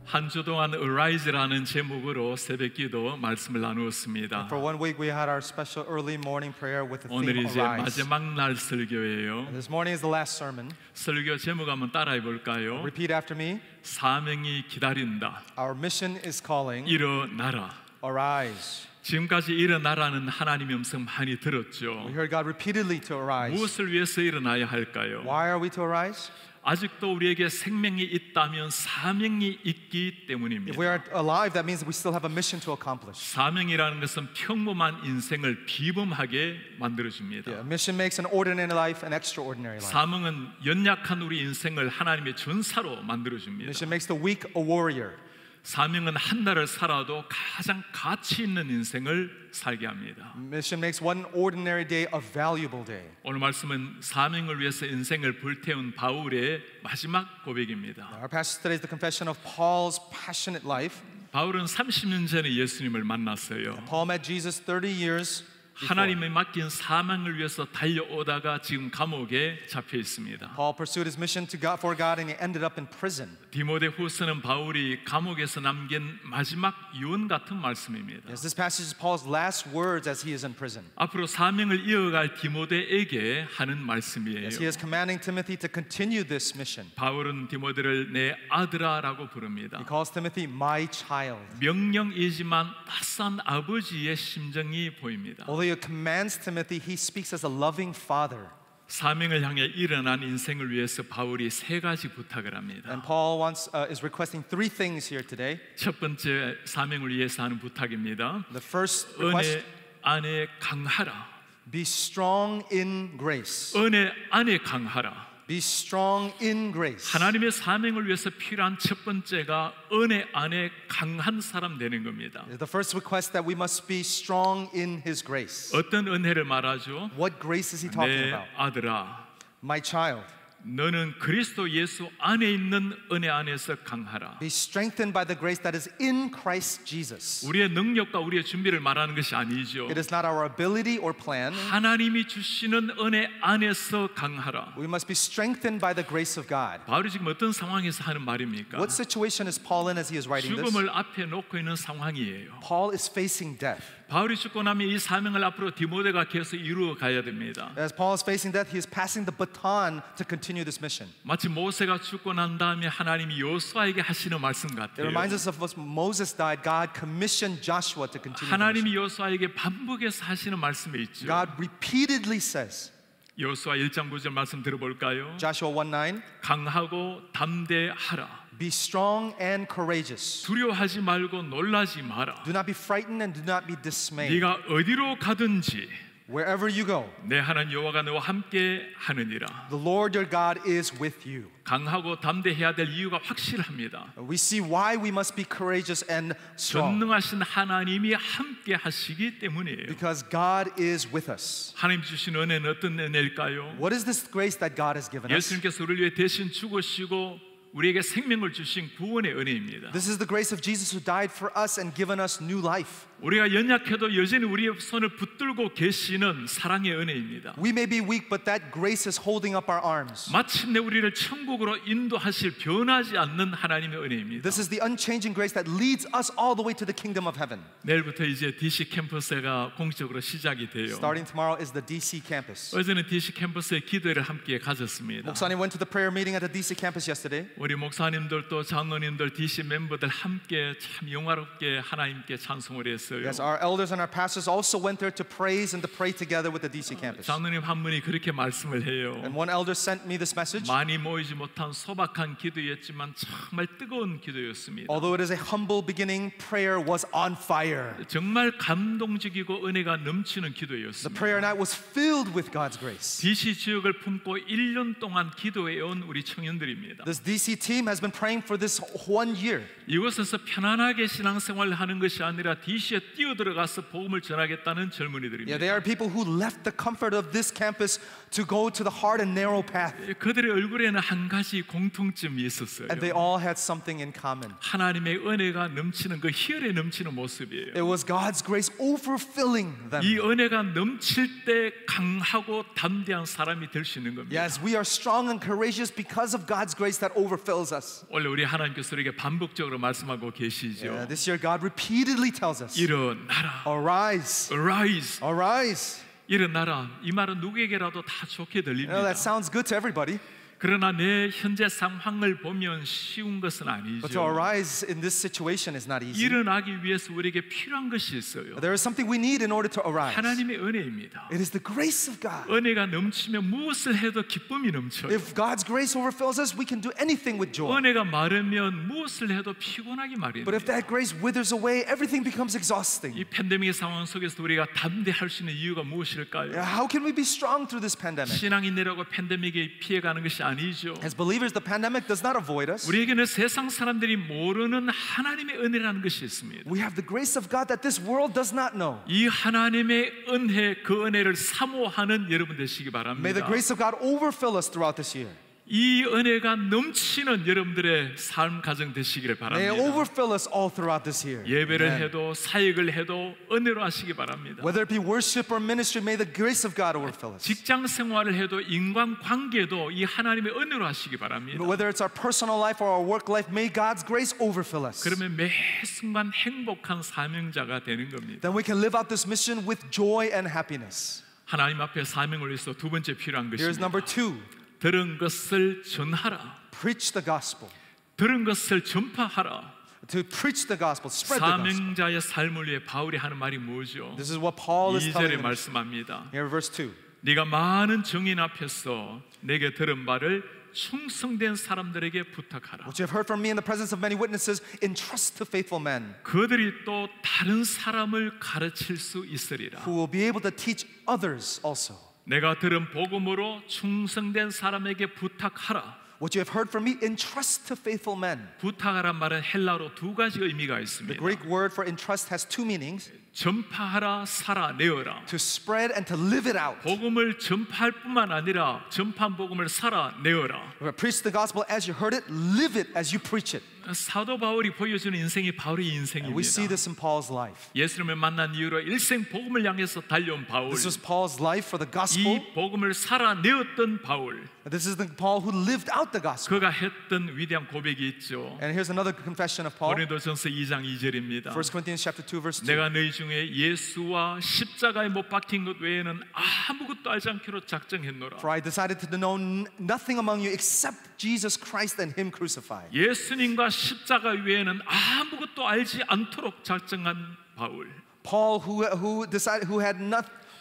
한 주 동안 Arise라는 제목으로 새벽기도 말씀을 나누었습니다. For 1 week we had our special early morning prayer with the theme 오늘이 이제 Arise. 마지막 날 설교예요. This morning is the last sermon. 설교 제목 한번 따라해 볼까요? Repeat after me. 사명이 기다린다. Our mission is calling. 일어나라. Arise. 지금까지 일어나라는 하나님의 음성 많이 We 들었죠. heard God repeatedly to arise. 무엇을 위해서 일어나야 할까요? Why are we to arise? 아직도 우리에게 생명이 있다면 사명이 있기 때문입니다. If we are alive, that means we still have a mission to accomplish. 사명이라는 것은 평범한 인생을 비범하게 만들어줍니다. Yeah, mission makes an ordinary life an extraordinary life. 사명은 연약한 우리 인생을 하나님의 전사로 만들어줍니다. Mission makes the weak a warrior. 사명은 한 날을 살아도 가장 가치 있는 인생을 살게 합니다. Mission makes one ordinary day a valuable day. 오늘 말씀은 사명을 위해서 인생을 불태운 바울의 마지막 고백입니다. Our passage today is the confession of Paul's passionate life. 바울은 30년 전에 예수님을 만났어요. Paul met Jesus 30 years before. 하나님의 맡긴 사명을 위해서 달려오다가 지금 감옥에 잡혀 있습니다. Paul pursued his mission for God and he ended up in prison. 디모데후서는 바울이 감옥에서 남긴 마지막 유언 같은 말씀입니다. Yes, this passage is Paul's last words as he is in prison. 앞으로 사명을 이어갈 디모데에게 하는 말씀이에요. Yes, he is commanding Timothy to continue this mission. 바울은 디모데를 내 아들아라고 부릅니다. He calls Timothy my child. 명령이지만 따스한 아버지의 심정이 보입니다. Although he commands Timothy, he speaks as a loving father. 사명을 향해 일어난 인생을 위해서 바울이 세 가지 부탁을 합니다. And Paul is requesting three things here today. 첫 번째 사명을 위해서 하는 부탁입니다. The first request, 은혜 안에 강하라. be strong in grace. 은혜 안에 강하라. Be strong in grace. 하나님의 사명을 위해서 필요한 첫 번째가 은혜 안에 강한 사람 되는 겁니다. The first request that we must be strong in his grace. 어떤 은혜를 말하죠? What grace is he talking 내 about? 아들아, My child, 너는 그리스도 예수 안에 있는 은혜 안에서 강하라. be strengthened by the grace that is in Christ Jesus. 우리의 능력과 우리의 준비를 말하는 것이 아니죠. It is not our ability or plan. 하나님이 주시는 은혜 안에서 강하라. We must be strengthened by the grace of God. 바울이 지금 어떤 상황에서 하는 말입니까? What situation is Paul in as he is writing this? 죽음을 앞에 놓고 있는 상황이에요. Paul is facing death. 바울이 죽고 나면 이 사명을 앞으로 디모데가 계속 이루어 가야 됩니다. As Paul is facing death, he is passing the baton to continue this mission. 마치 모세가 죽고 난 다음에 하나님이 여호수아에게 하시는 말씀 It 같아요. reminds us of when Moses died, God commissioned Joshua to continue the 하나님이 mission. 여호수아에게 반복해서 하시는 말씀이 있죠. God repeatedly says, 여호수아 1장 9절 말씀 들어볼까요? Joshua 1:9, 강하고 담대하라. be strong and courageous. 두려워하지 말고 놀라지 마라. Do not be frightened and do not be dismayed. 네가 어디로 가든지 Wherever you go, 내 하나님 여호와가 너와 함께 하느니라. the Lord your God is with you. 강하고 담대해야 될 이유가 확실합니다. We see why we must be courageous and strong. 전능하신 하나님이 함께 하시기 때문이에요. Because God is with us. 하나님 주신 은혜는 어떤 은혜일까요? What is this grace that God has given us? 예수님께서 우리를 위해 대신 죽으시고 우리에게 생명을 주신 구원의 은혜입니다. This is the grace of Jesus who died for us and given us new life. 우리가 연약해도 여전히 우리의 손을 붙들고 계시는 사랑의 은혜입니다. We may be weak, but that grace is holding up our arms. 마침내 우리를 천국으로 인도하실 변하지 않는 하나님의 은혜입니다. This is the unchanging grace that leads us all the way to the kingdom of heaven. 내일부터 이제 DC 캠퍼스가 공식적으로 시작이 돼요. Starting tomorrow is the DC campus. 어제는 DC 캠퍼스의 기도회를 함께 가졌습니다. 목사님 went to the prayer meeting at the DC campus yesterday. 우리 목사님들도 장로님들, DC 멤버들 함께 참 영화롭게 하나님께 찬송을 했어요. Yes, our elders and our pastors also went there to praise and to pray together with the DC campus. 장로님 한 분이 그렇게 말씀을 해요. And one elder sent me this message. 많이 모이지 못한 소박한 기도였지만 정말 뜨거운 기도였습니다. Although it is a humble beginning, prayer was on fire. 정말 감동적이고 은혜가 넘치는 The 기도였습니다. prayer night was filled with God's grace. DC 지역을 품고 1년 동안 기도해온 우리 청년들입니다. This DC team has been praying for this 1 year. 이곳에서 편안하게 신앙생활을 하는 것이 아니라 DC에 도시에 뛰어들어가서 복음을 전하겠다는 Yeah, 젊은이들입니다. they are people who left the comfort of this campus to go to the hard and narrow path. 그들의 얼굴에는 한 가지 공통점이 있었어요. And they all had something in common. 하나님의 은혜가 넘치는 그 희열에 넘치는 모습이에요. It was God's grace overfilling them. 이 은혜가 넘칠 때 강하고 담대한 사람이 될 수 있는 겁니다. Yes, we are strong and courageous because of God's grace that overfills us. 원래 우리 하나님께서 우리에게 반복적으로 말씀하고 계시죠. Yeah, this year God repeatedly tells us, 일어나라, arise, arise, arise. 일어나라. 이 말은 누구에게라도 다 좋게 You know, 들립니다. that sounds good to everybody. 그러나 내 현재 상황을 보면 쉬운 것은 But to 아니죠. arise in this situation is not easy. 일어나기 위해서 우리에게 필요한 것이 있어요. There is something we need in order to arise. 하나님의 은혜입니다. It is the grace of God. 은혜가 넘치면 무엇을 해도 기쁨이 넘쳐요. If God's grace overfills us, we can do anything with joy. 은혜가 마르면 무엇을 해도 피곤하기 But if 마련입니다. that grace withers away, everything becomes exhausting. 이 팬데믹의 상황 속에서 우리가 담대할 수 있는 이유가 무엇일까요? Yeah, how can we be strong through this pandemic? 신앙인이라고 팬데믹에 피해가는 것이 아니죠. As believers, the pandemic does not avoid us. 우리에게는 세상 사람들이 모르는 하나님의 은혜라는 것이 있습니다. We have the grace of God that this world does not know. 이 하나님의 은혜, 그 은혜를 사모하는 여러분 되시기 May the 바랍니다. grace of God overfill us throughout this year. 이 은혜가 넘치는 여러분들의 삶 가정 되시기를 May it 바랍니다. overfill us all throughout this year. 예배를 Amen. 해도 사역을 해도 은혜로 하시기 바랍니다. Whether it be worship or ministry, may the grace of God overfill us. 직장 생활을 해도 인간 관계도 이 하나님의 은혜로 하시기 바랍니다. Whether it's our personal life or our work life, may God's grace overfill us. 그러면 매 순간 행복한 사명자가 되는 겁니다. Then we can live out this mission with joy and happiness. 하나님 앞에 사명을 위해서 두 번째 필요한 Here's number 것입니다. 2. 들은 것을 전하라. Preach the gospel. 들은 것을 전파하라. To preach the gospel, spread the gospel. 사명자의 삶을 위해 바울이 하는 말이 뭐죠? This is what Paul is 2절에 telling them. 말씀합니다. Here, verse 2. 네가 많은 증인 앞에서 내게 들은 바를 충성된 사람들에게 부탁하라. What you have heard from me in the presence of many witnesses, entrust to faithful men 그들이 또 다른 사람을 가르칠 수 있으리라. who will be able to teach others also. 내가 들은 복음으로 충성된 사람에게 부탁하라. What you have heard from me, entrust to faithful men. 부탁하란 말은 헬라어로 두 가지 의미가 The 있습니다. Greek word for entrust has two meanings: 전파하라, 살아내어라. to spread and to live it out. 복음을 전파할 뿐만 아니라 전파한 복음을 살아내어라. Preach the gospel as you heard it, live it as you preach it. 사도 바울이 보여주는 인생이 바울의 And we see 인생입니다. this in Paul's life. 예수님을 만난 이후로 일생 복음을 향해서 달려온 바울. This was Paul's life for the gospel. 이 복음을 살아내었던 바울. This is the Paul who lived out the gospel. 그가 했던 위대한 고백이 있죠. And here's another confession of Paul. 고린도전서 2장 2절입니다. 1 Corinthians chapter 2 verse 2. 내가 너희 중에 예수와 십자가에 못 박힌 것 외에는 아무것도 알지 않기로 작정했노라. For I decided to know nothing among you except Jesus Christ and Him crucified. 예수님과 십자가 외에는 아무것도 알지 않도록 작정한 바울. Paul, who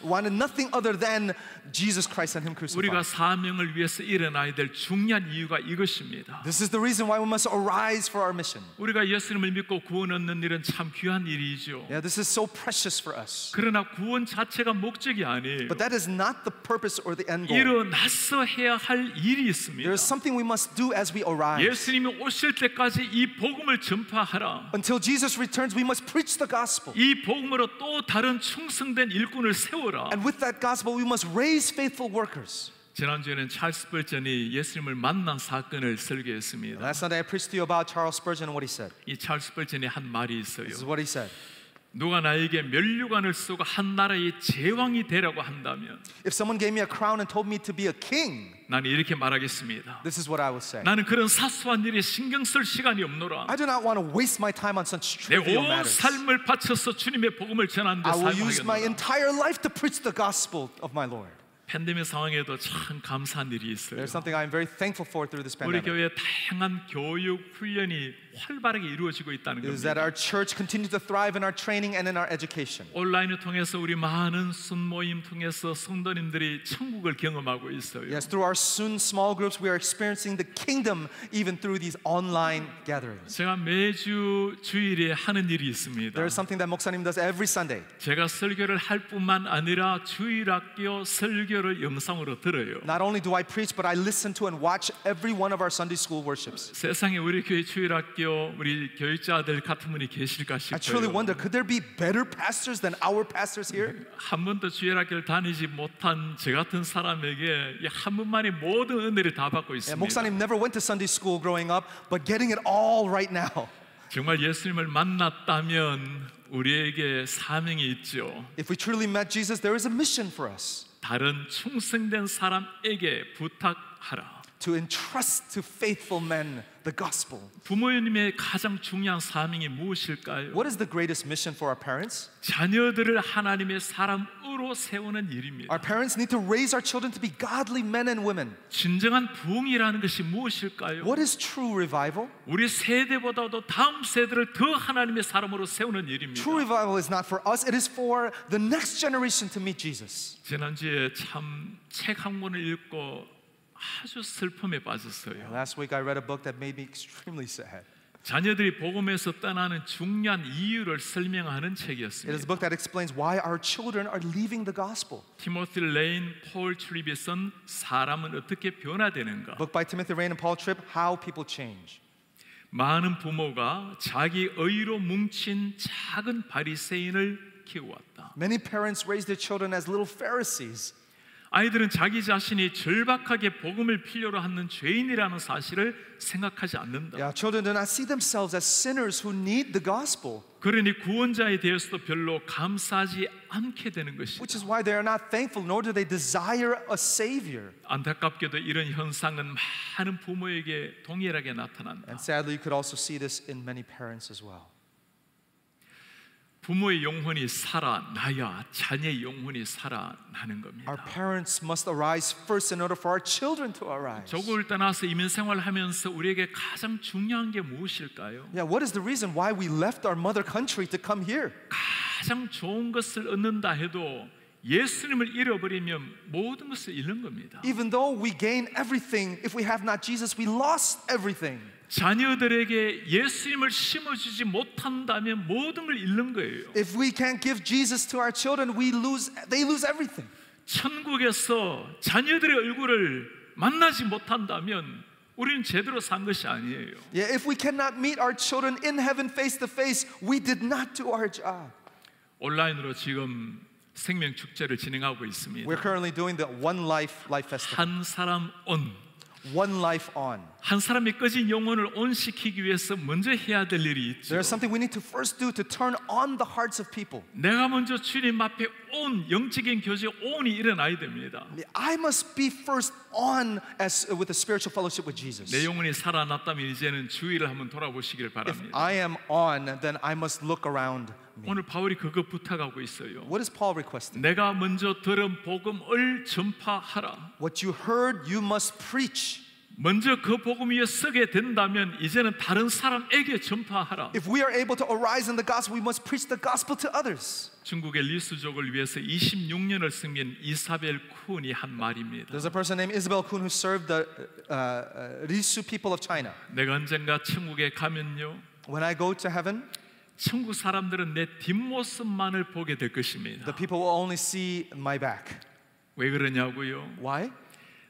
wanted nothing other than Jesus Christ and Him 우리가 crucified. 사명을 위해서 일어나야 될 중요한 이유가 이것입니다. This is the reason why we must arise for our mission. 우리가 예수님을 믿고 구원 얻는 일은 참 귀한 일이죠. Yeah, this is so precious for us. 그러나 구원 자체가 목적이 아니에요. But that is not the purpose or the end goal. 일어나서 해야 할 일이 있습니다. There is something we must do as we arise. 예수님이 오실 때까지 이 복음을 전파하라. Until Jesus returns, we must preach the gospel. 이 복음으로 또 다른 충성된 일꾼을 세워라. And with that gospel, we must raise faithful workers. 지난주에는 찰스 벌전이 예수님을 만난 사건을 설교했습니다. Last Sunday, I preached to you about Charles Spurgeon and what he said. 이 찰스 벌전이 한 말이 있어요. This is what he said. 누가 나에게 면류관을 쓰고 한 나라의 제왕이 되라고 한다면 If someone gave me a crown and told me to be a king, 나는 이렇게 말하겠습니다. this is what I would say. 나는 그런 사소한 일에 신경 쓸 시간이 없노라. I do not want to waste my time on such 내 trivial 온 matters. 삶을 바쳐서 주님의 복음을 전하는 데 I will use my 사용하겠노라. entire life to preach the gospel of my Lord. 팬데믹 상황에도 참 감사한 일이 있어요. There's something I'm very thankful for through this 우리 pandemic. 교회에 다양한 교육 훈련이 활발하게 이루어지고 있다는 Is that 겁니다. our church continues to thrive in our training and in our education. 온라인을 통해서 우리 많은 순모임 통해서 성도님들이 천국을 경험하고 있어요. Yes, through our soon small groups, we are experiencing the kingdom even through these online gatherings. 제가 매주 주일에 하는 일이 있습니다. There is something that 목사님 does every Sunday. 제가 설교를 할 뿐만 아니라 주일학교 설교 설교를 영상으로 들어요. Not only do I preach, but I listen to and watch every one of our Sunday school worships. 세상에 우리 교회 주일학교 우리 교육자들 같은 분이 계실까 I truly 싶어요. wonder, could there be better pastors than our pastors here? 한 번도 주일학교를 다니지 못한 저 같은 사람에게 이 한 번만에 모든 은혜를 다 받고 Yeah, 있습니다. 목사님 never went to Sunday school growing up, but getting it all right now. 정말 예수님을 만났다면 우리에게 사명이 있죠. If we truly met Jesus, there is a mission for us 다른 충성된 사람에게 부탁하라. to entrust to faithful men the gospel. 부모님의 가장 중요한 사명이 무엇일까요? What is the greatest mission for our parents? 자녀들을 하나님의 사람으로 세우는 일입니다. Our parents need to raise our children to be godly men and women. 진정한 부흥이라는 것이 무엇일까요? What is true revival? 우리 세대보다도 다음 세대를 더 하나님의 사람으로 세우는 일입니다. True revival is not for us, it is for the next generation to meet Jesus. 지난주에 참 책 한 권을 읽고 아주 슬픔에 빠졌어요. Last week I read a book that made me extremely sad. 자녀들이 복음에서 떠나는 중요한 이유를 설명하는 It is a 책이었습니다. book that explains why our children are leaving the gospel. 티모티 레인, 폴 트리비에 쓴 사람은 어떻게 변화되는가? Book by Timothy Rain and Paul Tripp, How People Change. 많은 부모가 자기 의로 뭉친 작은 바리새인을 키워왔다. Many parents raise their children as little Pharisees. 아이들은 자기 자신이 절박하게 복음을 필요로 하는 죄인이라는 사실을 생각하지 않는다. Yeah, children do not see themselves as sinners who need the gospel, 그러니 구원자에 대해서도 별로 감사하지 않게 되는 which 것이다. is why they are not thankful, nor do they desire a savior. 안타깝게도 이런 현상은 많은 부모에게 동일하게 나타난다. And sadly, you could also see this in many parents as well. 부모의 영혼이 살아나야 자녀의 영혼이 살아나는 겁니다. Our parents must arise first in order for our children to arise. 조국을 떠나서 이민 생활하면서 우리에게 가장 중요한 게 무엇일까요? Yeah, what is the reason why we left our mother country to come here? 가장 좋은 것을 얻는다 해도 예수님을 잃어버리면 모든 것을 잃는 겁니다. Even though we gain everything, if we have not Jesus, we lost everything. 자녀들에게 예수님을 심어주지 못한다면 모든 걸 잃는 거예요. If we can't give Jesus to our children, they lose everything. 천국에서 자녀들의 얼굴을 만나지 못한다면 우리는 제대로 산 것이 아니에요. Yeah, if we cannot meet our children in heaven face to face, we did not do our job. 온라인으로 지금 생명 축제를 진행하고 있습니다. We're currently doing the One Life Festival. 한 사람 온, One Life On. 한 사람의 꺼진 영혼을 온시키기 위해서 먼저 해야 될 일이 있죠. There's something we need to first do to turn on the hearts of people. 내가 먼저 주님 앞에 온 영적인 교제 온이 일어나야 됩니다. I must be first on with a spiritual fellowship with Jesus. 내 영혼이 살아났다면 이제는 주위를 한번 돌아보시길 If 바랍니다. I am on, then I must look around me. 오늘 바울이 그거 부탁하고 있어요. What is Paul requesting? 내가 먼저 들은 복음을 전파하라. What you heard, you must preach. 먼저 그 복음 위에 서게 된다면 이제는 다른 사람에게 전파하라. If we are able to arise in the gospel, we must preach the gospel to others. 중국의 리수족을 위해서 26년을 섬긴 이사벨 쿤이 한 말입니다. There's a person named Isabel Kuhn who served the Risu people of China. 내가 언젠가 천국에 가면요, When I go to heaven, 천국 사람들은 내 뒷모습만을 보게 될 것입니다. the people will only see my back. 왜 그러냐고요? Why?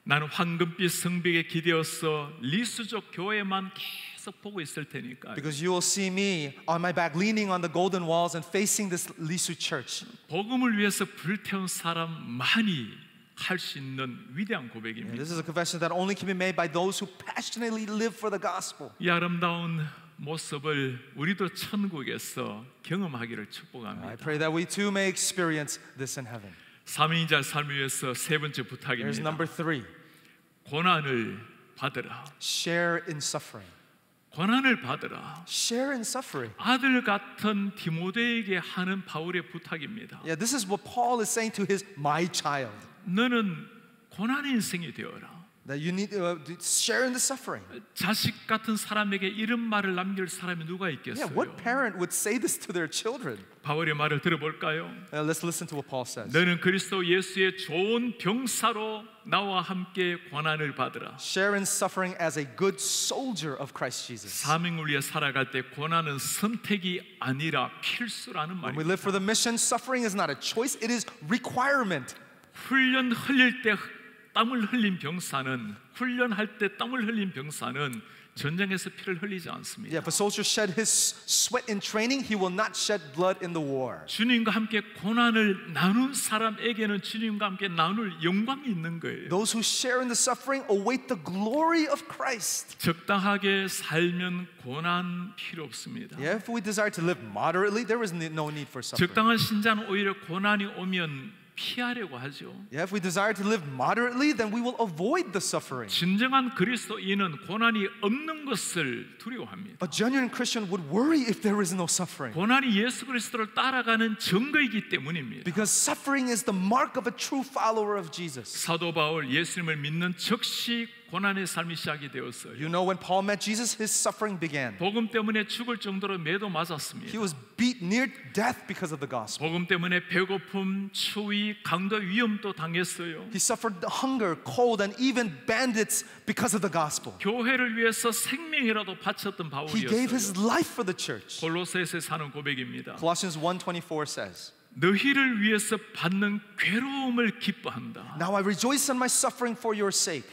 나는 황금빛 성벽에 기대어서 리수족 교회만 계속 보고 있을 테니까. Because you will see me on my back, leaning on the golden walls and facing this Lisu church. 복음을 위해서 불태운 사람만이 할 수 있는 위대한 And 고백입니다. this is a confession that only can be made by those who passionately live for the gospel. 이 아름다운 모습을 우리도 천국에서 경험하기를 I 축복합니다. pray that we too may experience this in heaven. 사명인자 삶을 위해서 세 번째 Here's 부탁입니다. number 3. 고난을 받으라. Share in suffering. 고난을 받으라. Share in suffering. 아들 같은 디모데에게 하는 바울의 부탁입니다. Yeah, this is what Paul is saying to his my child. 너는 고난의 인생이 되어라. That you need to share in the suffering. 자식 같은 사람에게 이런 말을 남길 사람이 누가 Yeah, 있겠어요? what parent would say this to their children? 바울의 말을 들어볼까요? Let's listen to what Paul says. 너는 그리스도 예수의 좋은 병사로 나와 함께 고난을 받으라. Share in suffering as a good soldier of Christ Jesus. 사명을 위해 살아갈 때 고난은 선택이 아니라 필수라는 When we 말입니다. live for the mission, suffering is not a choice, it is requirement. 훈련 흘릴 때 땀을 흘린 병사는 훈련할 때 땀을 흘린 병사는 전쟁에서 피를 흘리지 않습니다. Yeah, if a soldier shed his sweat in training, he will not shed blood in the war. 주님과 함께 고난을 나눈 사람에게는 주님과 함께 나눌 영광이 있는 거예요. Those who share in the suffering await the glory of Christ. 적당하게 살면 고난 필요 없습니다. Yeah, if we desire to live moderately, there is no need for suffering. 적당한 신자는 오히려 고난이 오면 피하려고 하죠. Yeah, if we desire to live moderately, then we will avoid the suffering. 진정한 그리스도인은 고난이 없는 것을 두려워합니다. A genuine Christian would worry if there is no suffering. 고난이 예수 그리스도를 따라가는 증거이기 때문입니다. Because suffering is the mark of a true follower of Jesus. 사도 바울 예수님을 믿는 즉시 고난의 삶이 시작이 되었어요. You know, when Paul met Jesus, his suffering began. 복음 때문에 죽을 정도로 매도 맞았습니다. He was beat near death because of the gospel. 복음 때문에 배고픔, 추위, 강도 위험도 당했어요. He suffered hunger, cold, and even bandits because of the gospel. 교회를 위해서 생명이라도 바쳤던 He gave his 바울이었어요. life for the church. 골로새서 사는 고백입니다. Colossians 1:24 says, 너희를 위해서 받는 괴로움을 기뻐한다. Now I rejoice in my suffering for your sake.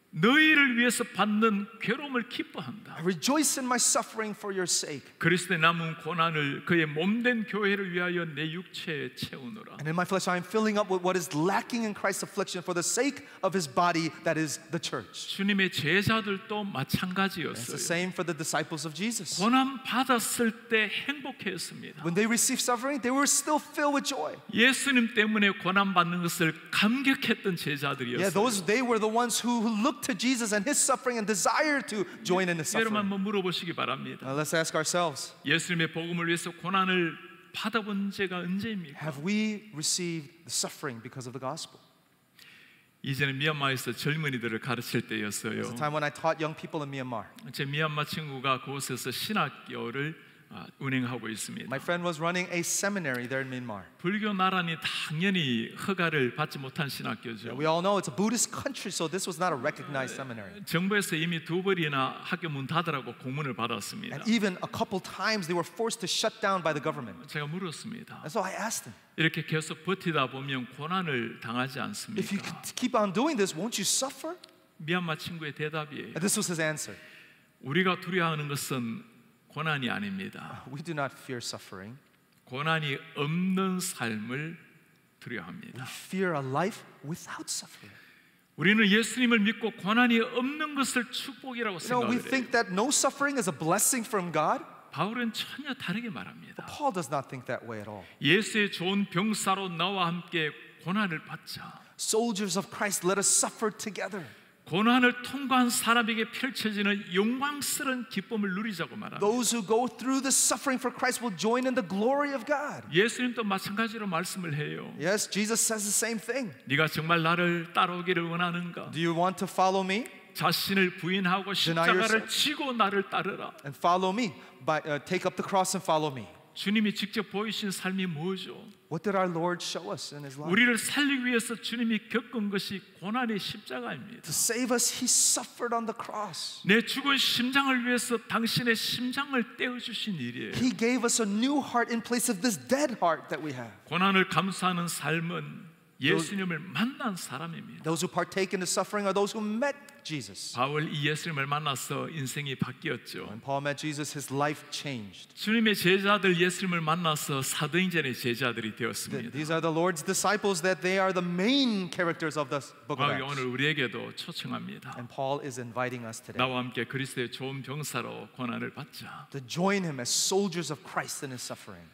너희를 위해서 받는 괴로움을 기뻐한다. I rejoice in my suffering for your sake. 그리스도의 남은 고난을 그의 몸된 교회를 위하여 내 육체에 채우노라. And in my flesh I am filling up with what is lacking in Christ's affliction for the sake of his body, that is the church. 주님의 제자들도 It's the 마찬가지였어요. same for the disciples of Jesus. 고난 받았을 때 행복했습니다. When they received suffering, they were still filled with joy. 예수님 때문에 고난 받는 것을 감격했던 Yeah, 제자들이었어요. they were the ones who looked to Jesus and his suffering and desired to join in his 여러분 suffering. 한번 물어보시기 바랍니다. Let's ask ourselves, 예수님의 복음을 위해서 고난을 받아본 제가 언제입니까? have we received the suffering because of the gospel? 이제는 미얀마에서 젊은이들을 가르칠 때였어요. It's a time when I taught young people in Myanmar. 제 미얀마 친구가 그곳에서 신학교를 운행하고 있습니다. My friend was running a seminary there in Myanmar. 불교 나라니 당연히 허가를 받지 못한 신학교죠. We all know it's a Buddhist country, so this was not a recognized seminary. 정부에서 이미 2번이나 학교 문 닫으라고 공문을 받았습니다. And even a couple times they were forced to shut down by the government. 제가 물었습니다. And so I asked him, 이렇게 계속 버티다 보면 고난을 당하지 if you 않습니까? keep on doing this, won't you suffer? 미얀마 친구의 대답이에요. And this was his answer. 우리가 두려워하는 것은 고난이 아닙니다. We do not fear suffering. 고난이 없는 삶을 We 두려워합니다. fear a life without suffering. 우리는 예수님을 믿고 고난이 없는 것을 축복이라고 You know, we 생각을 해요. think that no suffering is a blessing from God. 바울은 전혀 다르게 말합니다. But Paul does not think that way at all. 예수의 좋은 병사로 나와 함께 고난을 받자. Soldiers of Christ, let us suffer together. 고난을 통과한 사람에게 펼쳐지는 영광스러운 기쁨을 누리자고 말합니다. Those who go through the suffering for Christ will join in the glory of God. 예수님도 마찬가지로 말씀을 해요. Yes, Jesus says the same thing. 네가 정말 나를 따라오기를 원하는가? Do you want to follow me? 자신을 부인하고 십자가를 지고 나를 따르라. And follow me. Take up the cross and follow me. 주님이 직접 보이신 삶이 뭐죠? What did our Lord show us in His life? 우리를 살리기 위해서 주님이 겪은 것이 고난의 십자가입니다. To save us, He suffered on the cross. 내 죽은 심장을 위해서 당신의 심장을 떼어주신 일이에요. He gave us a new heart in place of this dead heart that we have. 고난을 감수하는 삶은 예수님을 만난 사람입니다. Those who partake in the suffering are those who met Jesus. 바울 이 예수님을 만나서 인생이 바뀌었죠. When Paul met Jesus, his life changed. 주님의 제자들 예수님을 만나서 사도행전의 제자들이 되었습니다. These are the Lord's disciples, that they are the main characters of the book of 바울이 Acts. 오늘 우리에게도 초청합니다. And Paul is inviting us today 나와 함께 그리스도의 좋은 병사로 고난을 받자. to join him as soldiers of Christ in his suffering.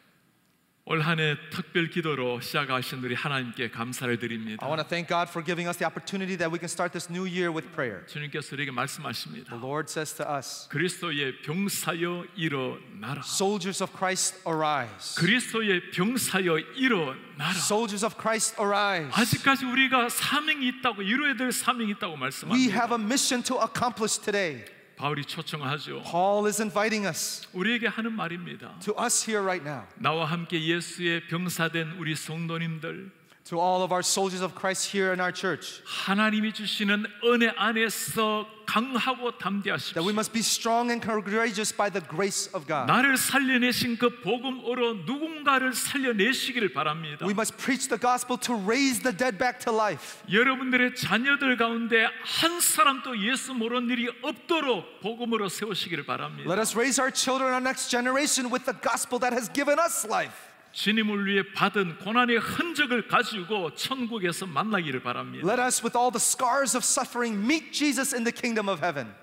올 한 해 특별 기도로 시작하신 우리 하나님께 감사를 드립니다. I want to thank God for giving us the opportunity that we can start this new year with prayer. 주님께서 우리에게 말씀하십니다. The Lord says to us, 그리스도의 병사여 일어나라. soldiers of Christ, arise. 그리스도의 병사여 일어나라. Soldiers of Christ, arise. 아직까지 우리가 사명이 있다고 이루어야 될 사명이 있다고 We 말씀합니다. have a mission to accomplish today. 바울이 초청하죠. Paul is inviting us, 우리에게 하는 말입니다. to us here right now, 나와 함께 예수의 병사된 우리 성도님들, to all of our soldiers of Christ here in our church. 하나님이 주시는 은혜 안에서 강하고 담대하십시오. That we must be strong and courageous by the grace of God. 나를 살려내신 그 복음으로 누군가를 살려내시기를 바랍니다. We must preach the gospel to raise the dead back to life. 여러분들의 자녀들 가운데 한 사람도 예수 모르는 일이 없도록 복음으로 세우시기를 바랍니다. Let us raise our children, our next generation, with the gospel that has given us life. 주님을 위해 받은 고난의 흔적을 가지고 천국에서 만나기를 바랍니다. Let us, with all the scars of suffering, meet Jesus in the kingdom of heaven.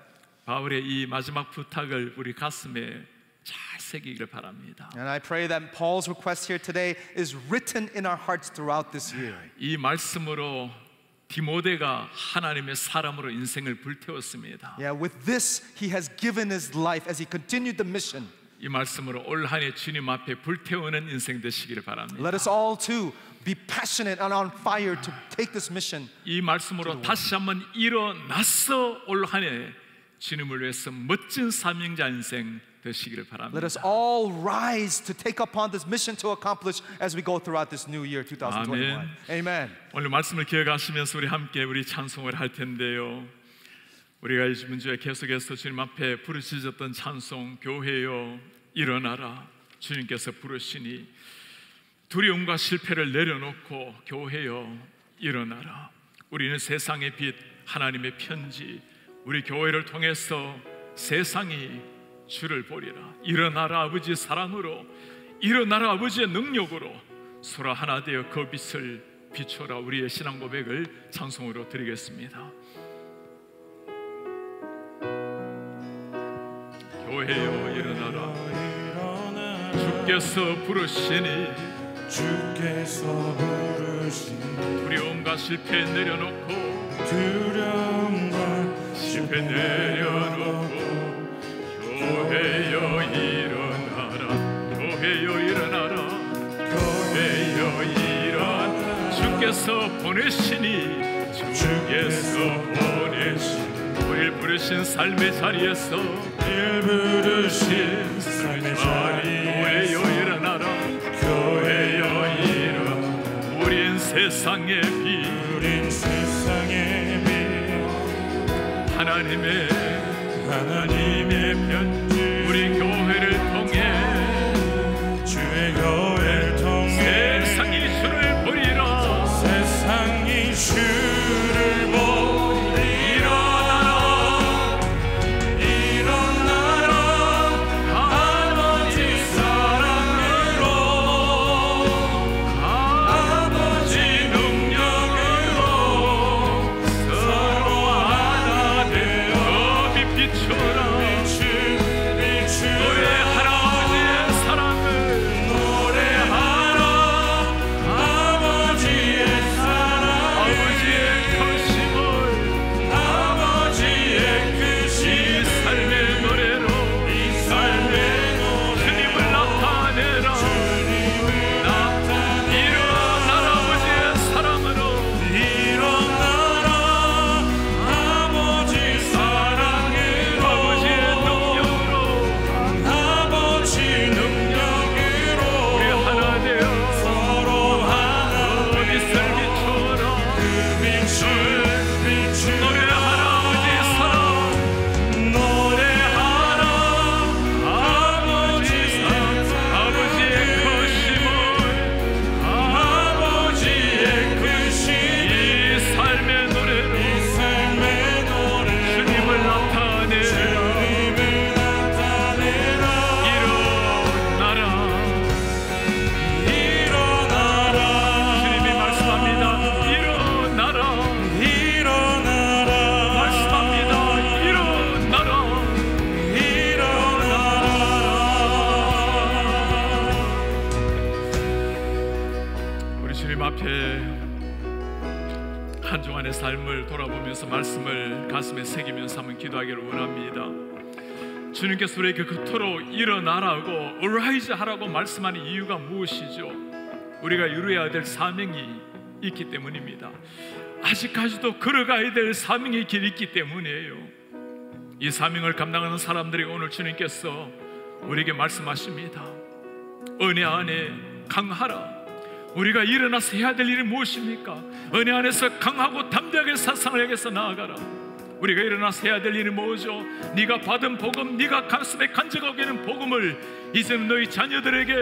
바울의 이 마지막 부탁을 우리 가슴에 잘 새기기를 바랍니다. And I pray that Paul's request here today is written in our hearts throughout this year. 이 말씀으로 디모데가 하나님의 사람으로 인생을 불태웠습니다. Yeah, with this he has given his life as he continued the mission. 이 말씀으로 올 한 해 주님 앞에 불태우는 인생 되시기를 바랍니다. Let us all too be passionate and on fire to take this mission. 이 말씀으로 다시 한번 일어나서 올 한 해 주님을 위해서 멋진 사명자 인생 되시기를 바랍니다. Let us all rise to take upon this mission to accomplish as we go throughout this new year 2021. Amen. 오늘 말씀을 기억하시면서 우리 함께 우리 찬송을 할 텐데요. 우리가 이번 주에 계속해서 주님 앞에 부르짖었던 찬송 교회여 일어나라 주님께서 부르시니 두려움과 실패를 내려놓고 교회여 일어나라. 우리는 세상의 빛 하나님의 편지 우리 교회를 통해서 세상이 주를 보리라. 일어나라 아버지의 사랑으로 일어나라 아버지의 능력으로 소라 하나 되어 그 빛을 비춰라. 우리의 신앙 고백을 찬송으로 드리겠습니다. 교회여 일어나라 주께서 부르시니 두려움과 실패 내려놓고 교회여 일어나라 교회여 일어나라 교회여 일어나라 주께서 보내시니 주께서 보내시니 우리를 부르신 삶의 자리에서 부르신 삶의 자리 교회여 일어나라 교회여 일어나라 우린 세상의 빛 우린 세상의 빛 하나님의 편지 우리 교회를 통해 주의 교회를 통해 세상이 주를 보리라 세상이 주를 보리라 일어나라 아버지 사랑으로 아버지 능력으로 서로 하나 되어 빛 비춰라 한 주간의 삶을 돌아보면서 말씀을 가슴에 새기면서 한번 기도하기를 원합니다. 주님께서 우리에게 그토록 일어나라고 arise 하라고 말씀하는 이유가 무엇이죠? 우리가 이루어야 될 사명이 있기 때문입니다. 아직까지도 걸어가야 될 사명의 길이 있기 때문이에요. 이 사명을 감당하는 사람들이 오늘 주님께서 우리에게 말씀하십니다. 은혜 안에 강하라. 우리가 일어나서 해야 될 일이 무엇입니까? 은혜 안에서 강하고 담대하게 세상을 향해서 나아가라. 우리가 일어나서 해야 될 일이 뭐죠? 네가 받은 복음, 네가 가슴에 간직하고 있는 복음을 이제는 너희 자녀들에게,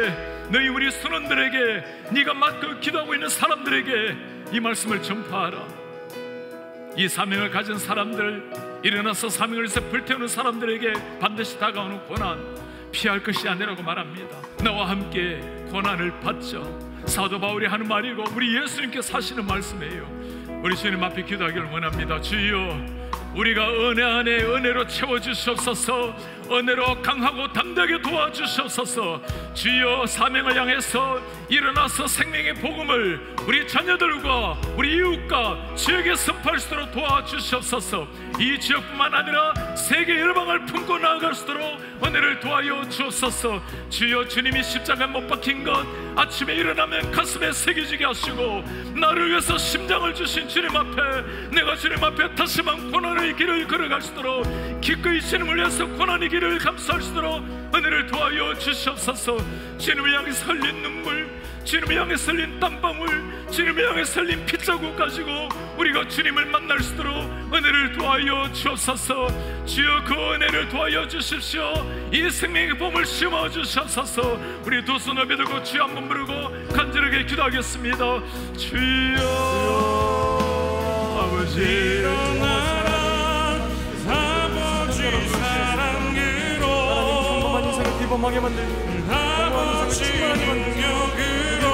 너희 우리 선원들에게, 네가 맡고 기도하고 있는 사람들에게 이 말씀을 전파하라. 이 사명을 가진 사람들, 일어나서 사명을 위해서 불태우는 사람들에게 반드시 다가오는 고난 피할 것이 아니라고 말합니다. 나와 함께 고난을 받자. 사도 바울이 하는 말이고 우리 예수님께서 하시는 말씀이에요. 우리 주님 앞에 기도하기를 원합니다. 주여, 우리가 은혜 안에 은혜로 채워주시옵소서. 은혜로 강하고 담대하게 도와주시옵소서. 주여, 사명을 향해서 일어나서 생명의 복음을 우리 자녀들과 우리 이웃과 지역에 선포할 수 있도록 도와주시옵소서. 이 지역뿐만 아니라 세계 열방을 품고 나아갈 수 있도록 은혜를 도와여 주옵소서. 주여, 주님이 십자가에 못 박힌 것 아침에 일어나면 가슴에 새겨지게 하시고, 나를 위해서 심장을 주신 주님 앞에 내가 주님 앞에 다시만 고난의 길을 걸어갈 수 있도록, 기꺼이 주님을 위해서 고난의 길을 감수할 수 있도록 은혜를 도와여 주시옵소서. 주님을 향해서 흘린 눈물, 주님을 향해서 흘린 땀방울, 주님을 향해서 흘린 핏자국 가지고 우리가 주님을 만날 수 있도록 은혜를 도와여 주옵소서. 주여, 그 은혜를 도와여 주십시오. 이 생명의 봄을 심어 주옵소서. 우리 두 손을 들고 주여 한번 부르고 간절하게 기도하겠습니다. 주여, 아버지 일어나라, 아버지 사랑으로 평범한 인생을 기범하게 만들고 아버지 능력으로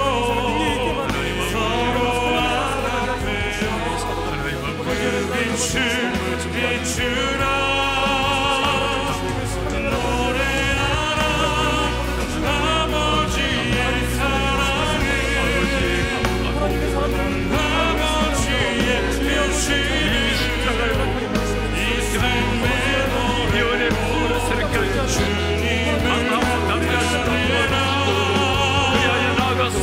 서로 앞에 빛을 비추라. 노래하라 아버지의 사랑을, 아버지의 표시, 이 삶의 노래 주님을 찬양하라. 그리하여 나아가서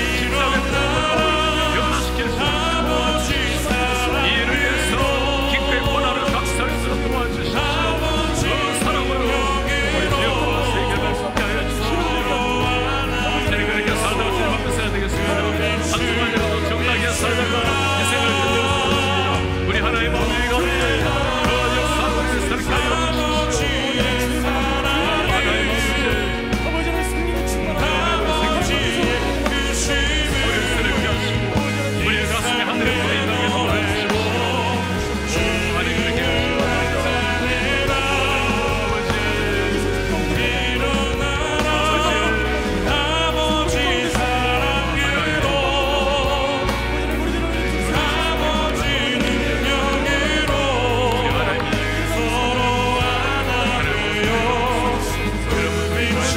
십자가의 복음으로 변화시킬 수 있는 아버지 사랑, 이를 위해서 기꺼이 고난을 감수할수록 도와주십시오. 그 사랑으로 우리 지역과 세계를 함께 하여 주십시오. 저희 그렇게 살다가 주님 앞에 서야 되겠습니다. 한 주간이라도 정당하게 살다가 이 생을 견뎌보겠습니다. 우리 하나님 아버지 가운데 그 역사를 새롭게 하여 주십시오. 하나님 아버지의 우리를 새롭게 하시고 우리 가슴에 하늘의 불이 임하게 도와주시고 하나님 그렇게 아버지 사랑으로, 아버지 능력으로 서로 안아요. 빛을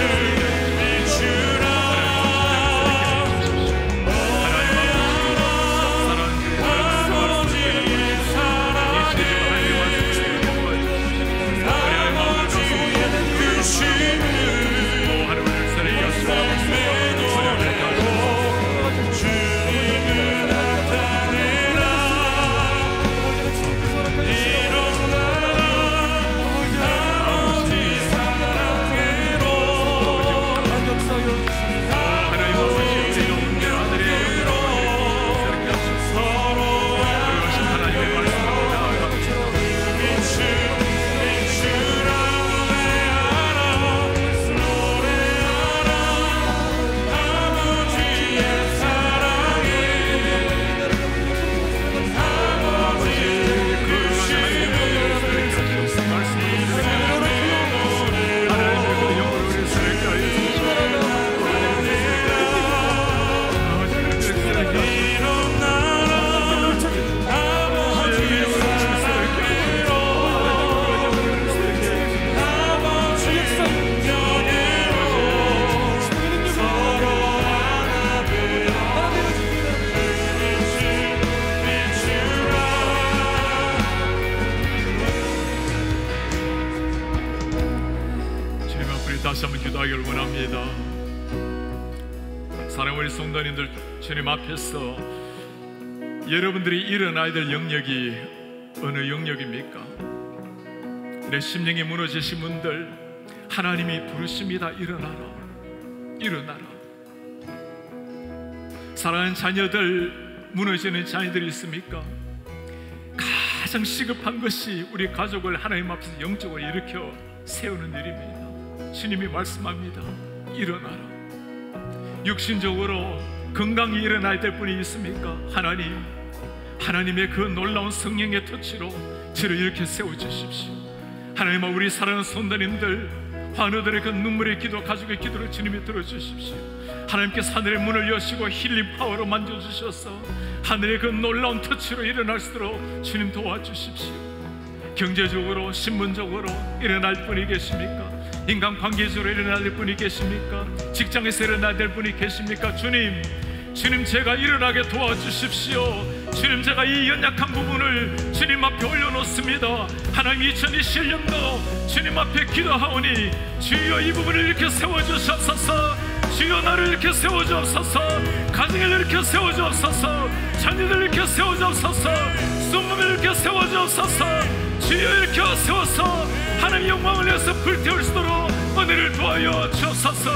비추라. 아버지의 사랑, 아버지의 뜻임을 주님을 나타내라. 일어나라 아버지 사랑으로, 아버지 능력으로 서로 빛을 비추라. 노래하라 아버지의 사랑에, 아버지의 뜻임을 주님 앞에 다시 한번 기도하기를 원합니다. 사랑하는 우리 성도님들, 주님 앞에서 여러분들이 일어나야 될 영역이 어느 영역입니까? 내 심령이 무너지신 분들, 하나님이 부르십니다. 일어나라, 일어나라. 사랑하는 자녀들, 무너지는 자녀들이 있습니까? 가장 시급한 것이 우리 가족을 하나님 앞에서 영적으로 일으켜 세우는 일입니다. 주님이 말씀합니다. 일어나라. 육신적으로 건강히 일어나야 될 분이 있습니까? 하나님의 그 놀라운 성령의 터치로 저를 이렇게 세워주십시오. 하나님아, 우리 사랑하는 손자님들, 환우들의 그 눈물의 기도, 가족의 기도를 주님이 들어주십시오. 하나님께서 하늘의 문을 여시고 힐링 파워로 만져주셔서 하늘의 그 놀라운 터치로 일어날 수 있도록 주님 도와주십시오. 경제적으로, 신분적으로 일어날 분이 계십니까? 인간관계적으로 일어날 분이 계십니까? 직장에서 일어나야 될 분이 계십니까? 주님, 제가 일어나게 도와주십시오. 주님, 제가 이 연약한 부분을 주님 앞에 올려놓습니다. 하나님, 2021년도 주님 앞에 기도하오니 주여 이 부분을 이렇게 세워주셨소서. 주여 나를 이렇게 세워주옵소서. 가정을 이렇게 세워주옵소서. 자녀들 이렇게 세워주옵소서. 숨을 이렇게 세워주옵소서. 주여 이렇게 세워서 하나님 영광을 위해서 불태울 수 있도록 은혜를 도와여 주옵소서.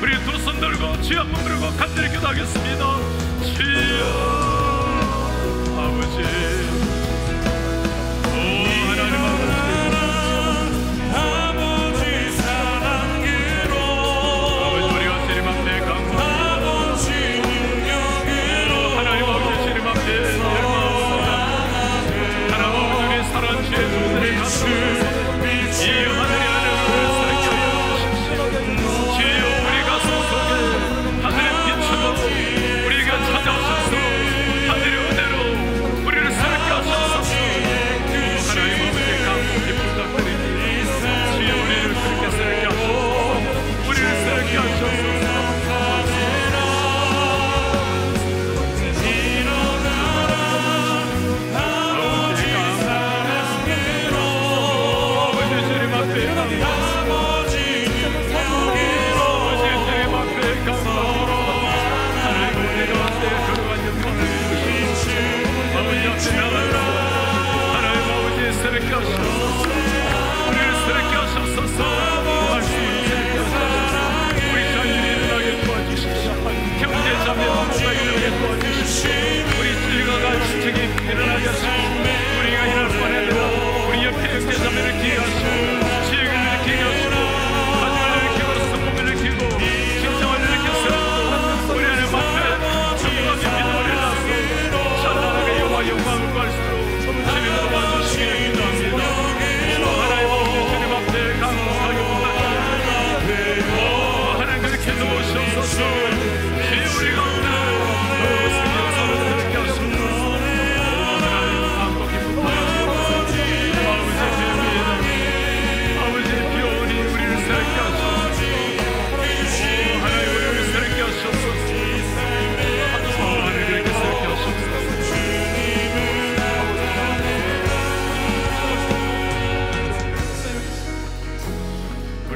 우리 두 손 들고 주여 한번 들고 간절히 기도하겠습니다. 주여 아버지, 오 하나님 아버지 사랑으로 아버지, 우리가 주님 앞에 강구하옵나이다. 아버지 능력으로 하나님 아버지, 주님 앞에 열망하옵나이다. 하나님 아버지, 우리 사랑하는 주의 종들의 가슴 이 하늘의 하늘을 새롭게 하여 주십시오. 주여 우리 가슴 속에 하늘의 빛으로 우리가 찾아오셔서 하늘의 은혜로 우리를 새롭게 하셔서 하나님 아버지 감사히 부탁드립니다. 주여 우리를 그렇게 새롭게 하셔서 우리를 새롭게 하셔서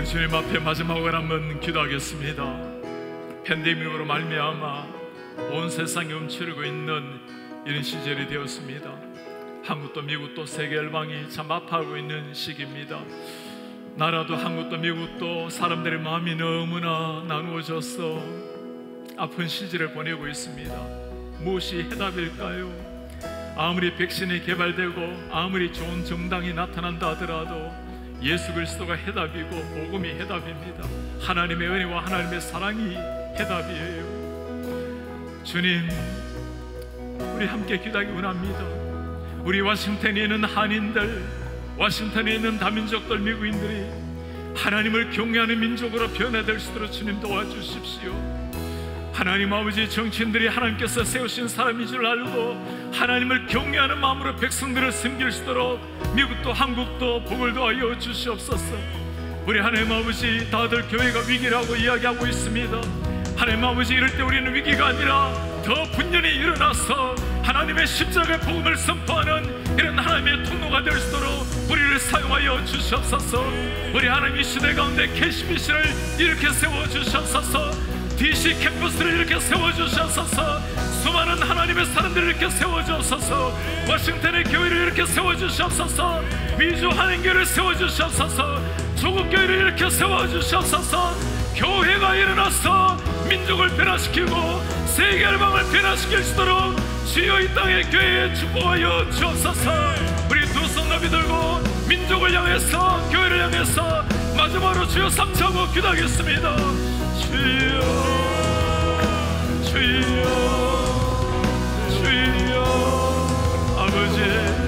주님 앞에 마지막으로 한번 기도하겠습니다. 팬데믹으로 말미암아 온 세상이 움츠리고 있는 이런 시절이 되었습니다. 한국도 미국도 세계 열방이 참 아파하고 있는 시기입니다. 나라도 한국도 미국도 사람들의 마음이 너무나 나누어져서 아픈 시절을 보내고 있습니다. 무엇이 해답일까요? 아무리 백신이 개발되고 아무리 좋은 정당이 나타난다 하더라도 예수 그리스도가 해답이고 복음이 해답입니다. 하나님의 은혜와 하나님의 사랑이 해답이에요. 주님, 우리 함께 기도하기 원합니다. 우리 워싱턴에 있는 한인들, 워싱턴에 있는 다민족들, 미국인들이 하나님을 경외하는 민족으로 변화될 수 있도록 주님 도와주십시오. 하나님 아버지, 정치인들이 하나님께서 세우신 사람인 줄 알고 하나님을 경외하는 마음으로 백성들을 섬길 수 있도록 미국도 한국도 복을 도하여 주시옵소서. 우리 하나님 아버지, 다들 교회가 위기라고 이야기하고 있습니다. 하나님 아버지, 이럴 때 우리는 위기가 아니라 더 분연히 일어나서 하나님의 십자가의 복음을 선포하는 이런 하나님의 통로가 될 수 있도록 우리를 사용하여 주시옵소서. 우리 하나님 이 시대 가운데 KCBC를 이렇게 세워주시옵소서. DC 캠퍼스를 이렇게 세워주셔서 수많은 하나님의 사람들을 이렇게 세워주셔서 워싱턴의 교회를 이렇게 세워주셔서 미주 한인교회를 세워주셔서 조국 교회를 이렇게 세워주셔서 교회가 일어나서 민족을 변화시키고 세계 열방을 변화시킬 수 있도록 주여 이 땅의 교회에 축복하여 주옵소서. 우리 높이 들고 민족을 향해서 교회를 향해서 마지막으로 주여 삼차고 기도하겠습니다. 주여 주여 주여 아버지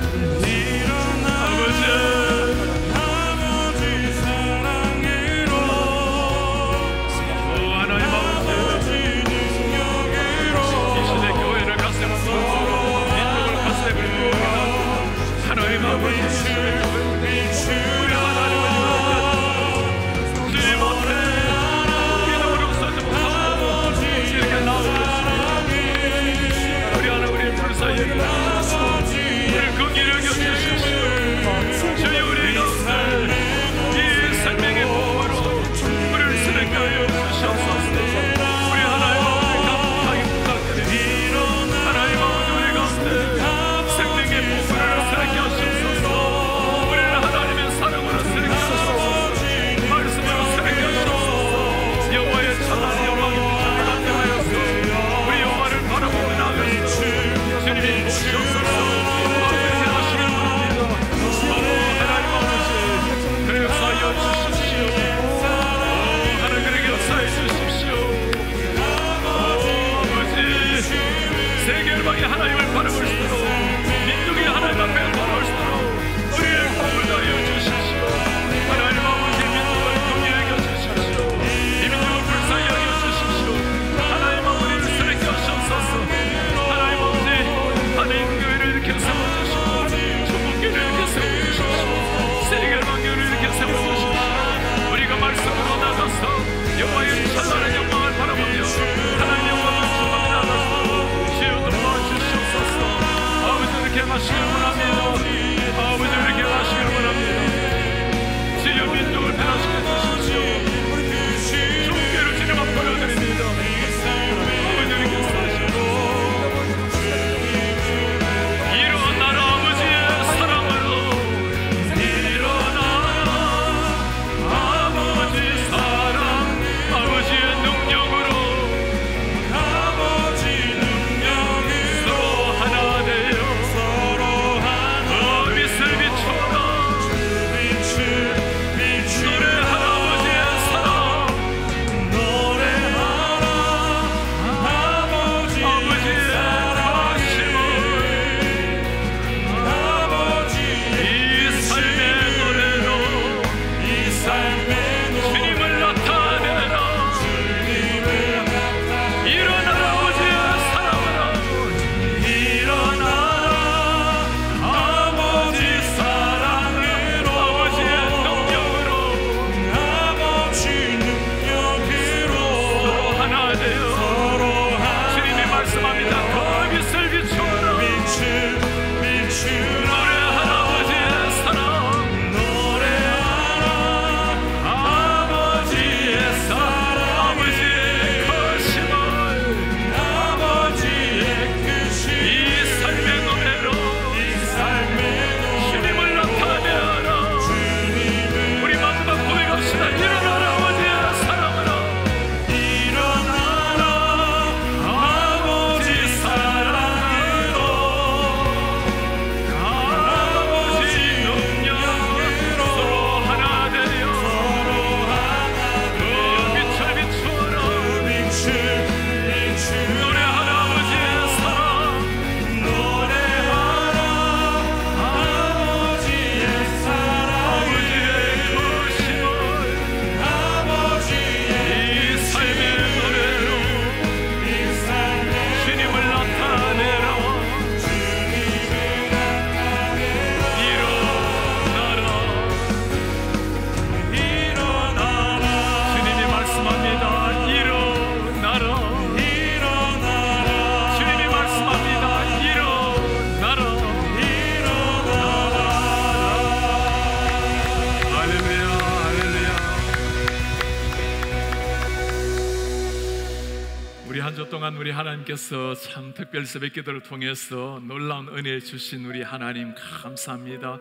주 동안 우리 하나님께서 참 특별 새벽 기도를 통해서 놀라운 은혜 주신 우리 하나님 감사합니다.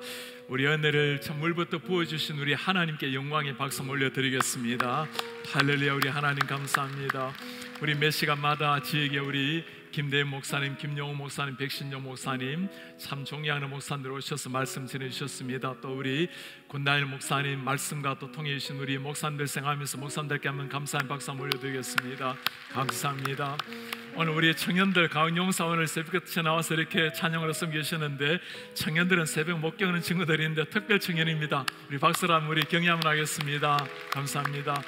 우리 은혜를 참 물부터 부어주신 우리 하나님께 영광의 박수 올려드리겠습니다. 할렐루야. 우리 하나님 감사합니다. 우리 매 시간마다 지혜에 우리 김대현 목사님, 김용호 목사님, 백신영 목사님, 참 존경하는 목사님들 오셔서 말씀 전해주셨습니다. 또 우리 권다일 목사님 말씀과 또 통해 주신 우리 목사님들 생각하면서 목사님들께 한번 감사의 박수 올려드리겠습니다. 감사합니다. 오늘 우리 청년들 가은용사 오늘 새벽부터 나와서 이렇게 찬양으로 섬기시는데, 청년들은 새벽 못 깨우는 친구들인데 특별 청년입니다. 우리 박수로 한번 우리 격려 한번 하겠습니다. 감사합니다.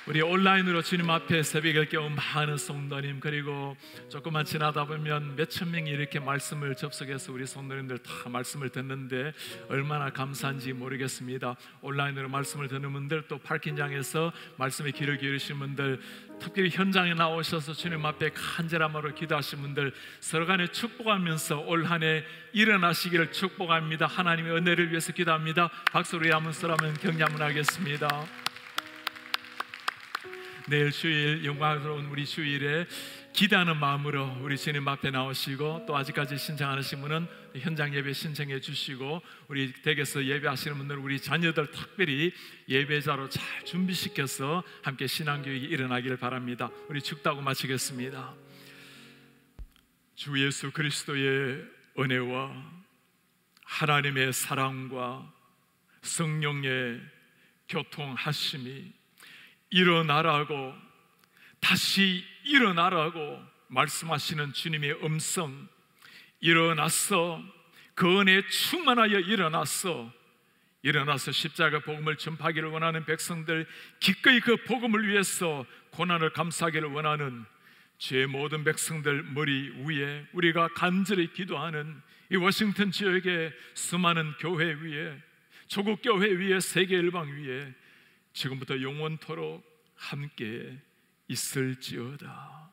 우리 온라인으로 주님 앞에 새벽을 깨운 많은 성도님, 그리고 조금만 지나다 보면 몇천 명이 이렇게 말씀을 접속해서 우리 성도님들 다 말씀을 듣는데 얼마나 감사한지 모르겠습니다. 온라인으로 말씀을 듣는 분들, 또 파킹장에서 말씀에 귀를 기울이신 분들, 특별히 현장에 나오셔서 주님 앞에 간절함으로 기도하신 분들, 서로 간에 축복하면서 올 한 해 일어나시기를 축복합니다. 하나님의 은혜를 위해서 기도합니다. 박수로 한번 서라면 격려 한번 하겠습니다. 내일 주일, 영광스러운 우리 주일에 기대하는 마음으로 우리 주님 앞에 나오시고, 또 아직까지 신청 안 하신 분은 현장 예배 신청해 주시고, 우리 댁에서 예배하시는 분들, 우리 자녀들 특별히 예배자로 잘 준비시켜서 함께 신앙교육이 일어나기를 바랍니다. 우리 축도하고 마치겠습니다. 주 예수 그리스도의 은혜와 하나님의 사랑과 성령의 교통하심이 일어나라고, 다시 일어나라고 말씀하시는 주님의 음성, 일어났어, 그 은혜에 충만하여 일어나서 십자가 복음을 전파하기를 원하는 백성들, 기꺼이 그 복음을 위해서 고난을 감수하기를 원하는 주의 모든 백성들 머리 위에, 우리가 간절히 기도하는 이 워싱턴 지역의 수많은 교회 위에, 조국 교회 위에, 세계 일방 위에 지금부터 영원토록 함께 있을지어다.